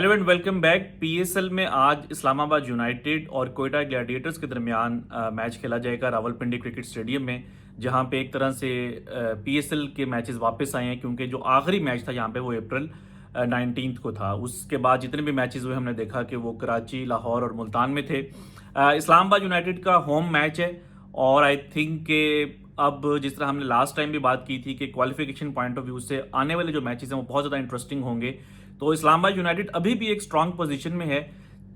Hello and welcome back. PSL में आज Islamabad United और कोयटा ग्लैडिएटर्स के दरमियान मैच खेला जाएगा रावलपिंडी क्रिकेट स्टेडियम में, जहां पे एक तरह से पीएसएल के मैचेस वापस आए हैं, क्योंकि जो आखिरी मैच था यहाँ पे वो अप्रैल 19 को था। उसके बाद जितने भी मैचेस हुए हमने देखा कि वो कराची, लाहौर और मुल्तान में थे। इस्लामाबाद यूनाइटेड का होम मैच है और आई थिंक के अब जिस तरह हमने लास्ट टाइम भी बात की थी कि क्वालिफिकेशन पॉइंट ऑफ व्यू से आने वाले जो मैचेस हैं वो बहुत ज़्यादा इंटरेस्टिंग होंगे। तो इस्लामाबाद यूनाइटेड अभी भी एक स्ट्रांग पोजीशन में है।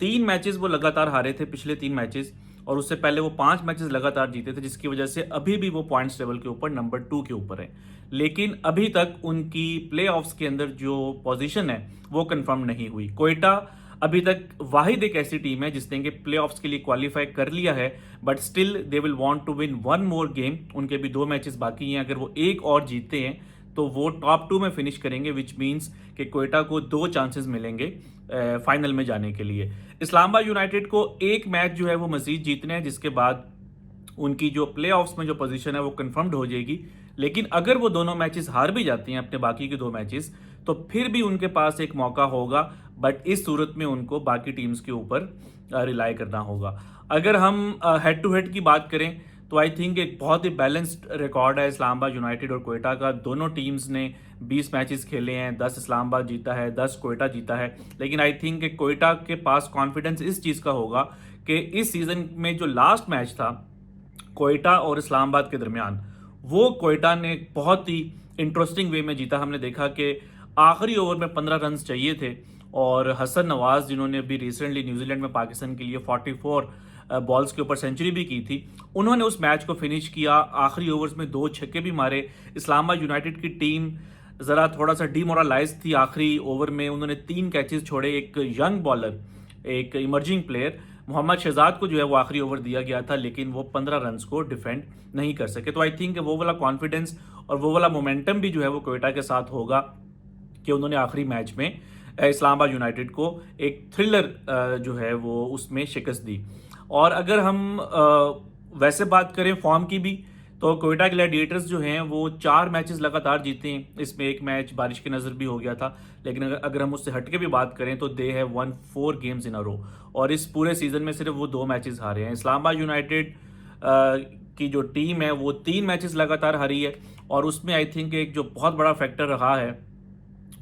3 मैचेस वो लगातार हारे थे, पिछले 3 मैचेस, और उससे पहले वो 5 मैचेस लगातार जीते थे, जिसकी वजह से अभी भी वो पॉइंट्स टेबल के ऊपर नंबर 2 के ऊपर है। लेकिन अभी तक उनकी प्लेऑफ्स के अंदर जो पोजीशन है वो कंफर्म नहीं हुई। कोयटा अभी तक वाहिद एक ऐसी टीम है जिसने कि प्लेऑफ्स के लिए क्वालिफाई कर लिया है, but still they will want to win one more game. उनके भी 2 मैचेस बाकी हैं, अगर वो एक और जीतते हैं तो वो टॉप 2 में फिनिश करेंगे, विच मीन्स कि कोयटा को 2 चांसेस मिलेंगे फाइनल में जाने के लिए। इस्लामाबाद यूनाइटेड को एक मैच जो है वो मजीद जीतने हैं, जिसके बाद उनकी जो प्लेऑफ्स में जो पोजीशन है वो कंफर्म्ड हो जाएगी। लेकिन अगर वो दोनों मैचेस हार भी जाती हैं अपने बाकी के 2 मैचेस, तो फिर भी उनके पास एक मौका होगा, बट इस सूरत में उनको बाकी टीम्स के ऊपर रिलाई करना होगा। अगर हम हेड टू हेड की बात करें तो आई थिंक एक बहुत ही बैलेंस्ड रिकॉर्ड है इस्लामाबाद यूनाइटेड और कोयटा का। दोनों टीम्स ने 20 मैचेस खेले हैं, 10 इस्लामाबाद जीता है, 10 कोयटा जीता है। लेकिन आई थिंक कोयटा के पास कॉन्फिडेंस इस चीज़ का होगा कि इस सीज़न में जो लास्ट मैच था कोयटा और इस्लामाबाद के दरमियान, वो कोयटा ने बहुत ही इंटरेस्टिंग वे में जीता। हमने देखा कि आखिरी ओवर में 15 रन चाहिए थे और हसन नवाज, जिन्होंने अभी रिसेंटली न्यूजीलैंड में पाकिस्तान के लिए 44 बॉल्स के ऊपर सेंचुरी भी की थी, उन्होंने उस मैच को फिनिश किया। आखिरी ओवर्स में 2 छक्के भी मारे। इस्लामाबाद यूनाइटेड की टीम ज़रा थोड़ा सा डिमोरलाइज थी आखिरी ओवर में। उन्होंने 3 कैचेस छोड़े। एक यंग बॉलर, एक इमर्जिंग प्लेयर मोहम्मद शहजाद को जो है वो आखिरी ओवर दिया गया था, लेकिन वो 15 रन को डिफेंड नहीं कर सके। तो आई थिंक वो वाला कॉन्फिडेंस और वो वाला मोमेंटम भी जो है वो कोयटा के साथ होगा कि उन्होंने आखिरी मैच में इस्लामाबाद यूनाइटेड को एक थ्रिलर जो है वो उसमें शिकस्त दी। और अगर हम वैसे बात करें फॉर्म की भी, तो कोयटा ग्लैडिएटर्स जो हैं वो 4 मैचेस लगातार जीते हैं। इसमें एक मैच बारिश की नज़र भी हो गया था, लेकिन अगर हम उससे हटके भी बात करें तो दे हैव वन 4 गेम्स इन अ रो, और इस पूरे सीजन में सिर्फ वो 2 मैचेस हारे हैं। इस्लामाबाद यूनाइटेड की जो टीम है वो 3 मैचेस लगातार हारी है, और उसमें आई थिंक एक जो बहुत बड़ा फैक्टर रहा है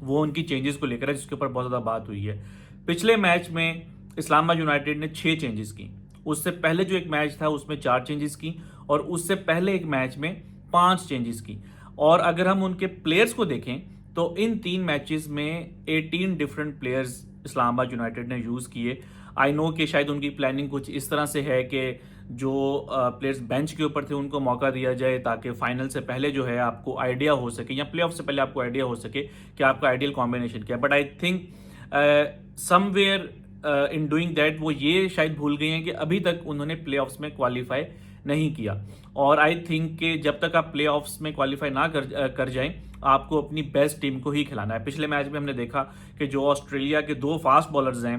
वो उनकी चेंजेस को लेकर है, जिसके ऊपर बहुत ज़्यादा बात हुई है। पिछले मैच में इस्लामाबाद यूनाइटेड ने 6 चेंजेस की। उससे पहले जो एक मैच था उसमें 4 चेंजेस की, और उससे पहले एक मैच में 5 चेंजेस की। और अगर हम उनके प्लेयर्स को देखें तो इन 3 मैचेस में 18 डिफरेंट प्लेयर्स इस्लामाबाद यूनाइटेड ने यूज़ किए। आई नो कि शायद उनकी प्लानिंग कुछ इस तरह से है कि जो प्लेयर्स बेंच के ऊपर थे उनको मौका दिया जाए, ताकि फाइनल से पहले जो है आपको आइडिया हो सके, या प्लेऑफ से पहले आपको आइडिया हो सके कि आपका आइडियल कॉम्बिनेशन क्या है। But I think somewhere in doing that वो ये शायद भूल गए हैं कि अभी तक उन्होंने प्लेऑफ्स में क्वालिफाई नहीं किया। और आई थिंक कि जब तक आप प्लेऑफ्स में क्वालिफाई ना कर जाएं, आपको अपनी बेस्ट टीम को ही खिलाना है। पिछले मैच में हमने देखा कि जो ऑस्ट्रेलिया के 2 फास्ट बॉलर्स हैं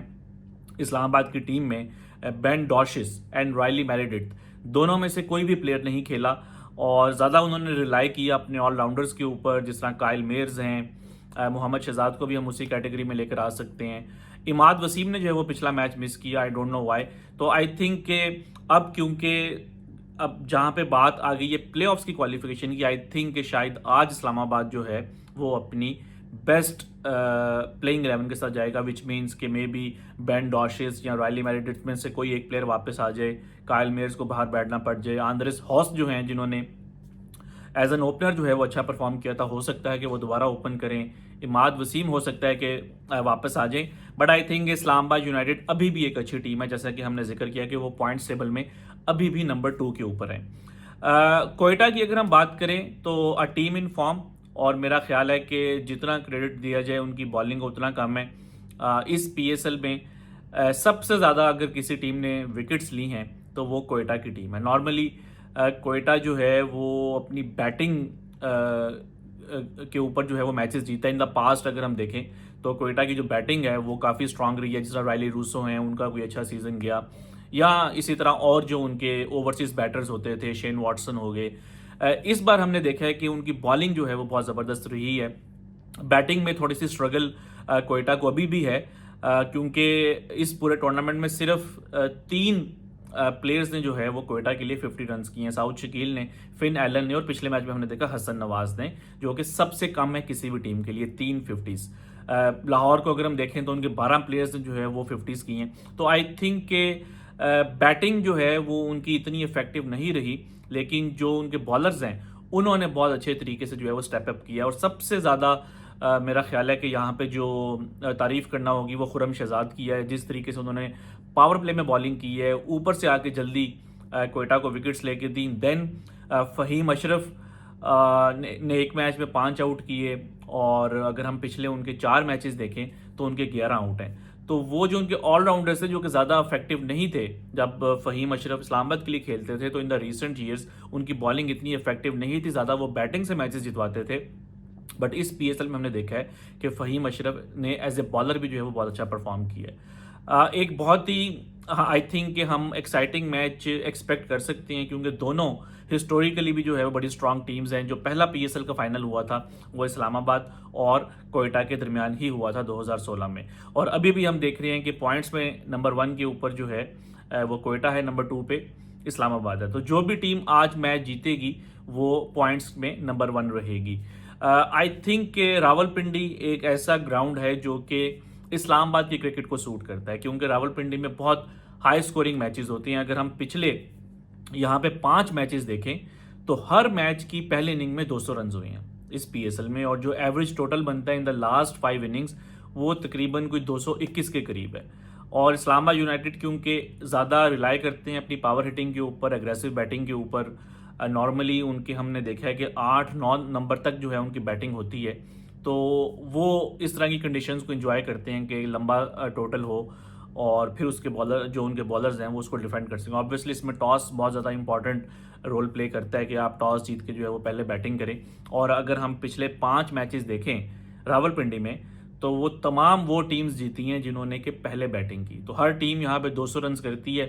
इस्लामाबाद की टीम में, बेन डॉशिस एंड रायली मेरेडिथ, दोनों में से कोई भी प्लेयर नहीं खेला, और ज़्यादा उन्होंने रिलाई किया अपने ऑलराउंडर्स के ऊपर, जिस तरह काइल मेयर्स हैं, मोहम्मद शहजाद को भी हम उसी कैटेगरी में लेकर आ सकते हैं। इमाद वसीम ने जो है वो पिछला मैच मिस किया, आई डोंट नो व्हाई। तो आई थिंक के अब क्योंकि अब जहाँ पे बात आ गई है प्लेऑफ्स की क्वालिफिकेशन की, आई थिंक कि शायद आज इस्लामाबाद जो है वो अपनी बेस्ट प्लेइंग 11 के साथ जाएगा, विच मीन्स कि मे बी बेन डॉशिस या रायली मेरेडिथ में से कोई एक प्लेयर वापस आ जाए, काइल मेयर्स को बाहर बैठना पड़ जाए, आंद्रेस हॉस जो हैं जिन्होंने एज एन ओपनर जो है वो अच्छा परफॉर्म किया था, हो सकता है कि वो दोबारा ओपन करें। इमाद वसीम हो सकता है कि वापस आ जाएं। But I think Islamabad United अभी भी एक अच्छी टीम है, जैसा कि हमने जिक्र किया कि वो पॉइंट्स टेबल में अभी भी नंबर 2 के ऊपर है। कोयटा की अगर हम बात करें तो अ टीम इन फॉर्म, और मेरा ख्याल है कि जितना क्रेडिट दिया जाए उनकी बॉलिंग को उतना कम है। इस पीएसएल में सबसे ज़्यादा अगर किसी टीम ने विकेट्स ली हैं तो वो कोयटा की टीम है। नॉर्मली कोयटा जो है वो अपनी बैटिंग के ऊपर जो है वो मैचेस जीता है। इन द पास्ट अगर हम देखें तो कोयटा की जो बैटिंग है वो काफ़ी स्ट्रांग रही है, जिस तरह रायली रूसो हैं उनका कोई अच्छा सीजन गया, या इसी तरह और जो उनके ओवरसीज बैटर्स होते थे, शेन वॉटसन हो गए। इस बार हमने देखा है कि उनकी बॉलिंग जो है वो बहुत ज़बरदस्त रही है। बैटिंग में थोड़ी सी स्ट्रगल कोयटा को अभी भी है, क्योंकि इस पूरे टूर्नामेंट में सिर्फ 3 प्लेयर्स ने जो है वो क्वेटा के लिए 50 रन किए हैं। साउथ शकील ने, फिन एलन ने और पिछले मैच में हमने देखा हसन नवाज ने, जो कि सबसे कम है किसी भी टीम के लिए, 3 50s। लाहौर को अगर हम देखें तो उनके 12 प्लेयर्स ने जो है वो 50s किए हैं। तो आई थिंक के बैटिंग जो है वो उनकी इतनी इफेक्टिव नहीं रही, लेकिन जो उनके बॉलर्स हैं उन्होंने बहुत अच्छे तरीके से जो है वो स्टेप अप किया। और सबसे ज़्यादा मेरा ख्याल है कि यहाँ पे जो तारीफ़ करना होगी वो खुरम शहजाद की है। जिस तरीके से उन्होंने पावर प्ले में बॉलिंग की है, ऊपर से आके जल्दी क्वेटा को विकेट्स लेके दी। देन फ़हीम अशरफ ने एक मैच में 5 आउट किए, और अगर हम पिछले उनके 4 मैचेस देखें तो उनके 11 आउट हैं। तो वो जो उनके ऑलराउंडर्स थे जो कि ज़्यादा इफेक्टिव नहीं थे, जब फ़हीम अशरफ इस्लामाबाद के लिए खेलते थे तो इन द रिसेंट ईयर्स उनकी बॉलिंग इतनी इफेक्टिव नहीं थी, ज़्यादा वो बैटिंग से मैचेस जितवाते थे। बट इस पीएसएल में हमने देखा है कि फ़हीम अशरफ ने एज ए बॉलर भी जो है वो बहुत अच्छा परफॉर्म किया है। एक बहुत ही आई थिंक कि हम एक्साइटिंग मैच एक्सपेक्ट कर सकते हैं, क्योंकि दोनों हिस्टोरिकली भी जो है वो बड़ी स्ट्रांग टीम्स हैं। जो पहला पीएसएल का फाइनल हुआ था वो इस्लामाबाद और कोयटा के दरमियान ही हुआ था 2016 में, और अभी भी हम देख रहे हैं कि पॉइंट्स में नंबर 1 के ऊपर जो है वो कोयटा है, नंबर 2 पे इस्लामाबाद है। तो जो भी टीम आज मैच जीतेगी वो पॉइंट्स में नंबर 1 रहेगी। आई थिंक कि रावलपिंडी एक ऐसा ग्राउंड है जो कि इस्लामाबाद की क्रिकेट को सूट करता है, क्योंकि रावलपिंडी में बहुत हाई स्कोरिंग मैचेस होती हैं। अगर हम पिछले यहाँ पे 5 मैचेस देखें तो हर मैच की पहले इनिंग में 200 रन हुए हैं इस पीएसएल में, और जो एवरेज टोटल बनता है इन द लास्ट 5 इनिंग्स वो तकरीबन कोई 221 के करीब है। और इस्लामाबाद यूनाइटेड क्योंकि ज़्यादा रिलाई करते हैं अपनी पावर हिटिंग के ऊपर, एग्रेसिव बैटिंग के ऊपर, नॉर्मली उनकी हमने देखा है कि 8-9 नंबर तक जो है उनकी बैटिंग होती है, तो वो इस तरह की कंडीशंस को एंजॉय करते हैं कि लंबा टोटल हो और फिर उसके बॉलर जो उनके बॉलर्स हैं वो उसको डिफेंड कर सकें। ऑब्वियसली इसमें टॉस बहुत ज़्यादा इंपॉर्टेंट रोल प्ले करता है कि आप टॉस जीत के जो है वो पहले बैटिंग करें। और अगर हम पिछले 5 मैचेस देखें रावलपिंडी में तो वो तमाम वो टीम्स जीती हैं जिन्होंने कि पहले बैटिंग की। तो हर टीम यहाँ पे 200 रन करती है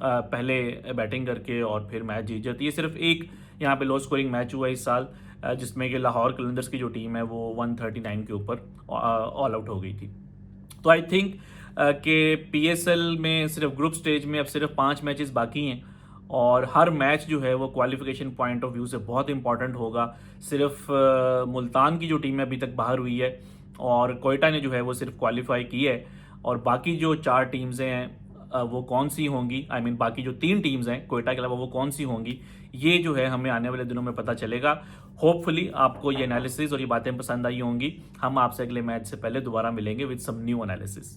पहले बैटिंग करके और फिर मैच जीत जाती है। सिर्फ एक यहाँ पे लो स्कोरिंग मैच हुआ इस साल जिसमें कि लाहौर कलंदर्स की जो टीम है वो 139 के ऊपर ऑल आउट हो गई थी। तो आई थिंक कि पीएसएल में सिर्फ ग्रुप स्टेज में अब सिर्फ 5 मैचेस बाकी हैं, और हर मैच जो है वो क्वालिफिकेशन पॉइंट ऑफ व्यू से बहुत इंपॉर्टेंट होगा। सिर्फ मुल्तान की जो टीम है अभी तक बाहर हुई है, और कोयटा ने जो है वो सिर्फ क्वालिफाई की है, और बाकी जो 4 टीम्स हैं वो कौन सी होंगी, आई मीन बाकी जो 3 टीम्स हैं कोयटा के अलावा वो कौन सी होंगी, ये जो है हमें आने वाले दिनों में पता चलेगा। होपफुली आपको ये एनालिसिस और ये बातें पसंद आई होंगी। हम आपसे अगले मैच से पहले दोबारा मिलेंगे विद सम न्यू एनालिसिस।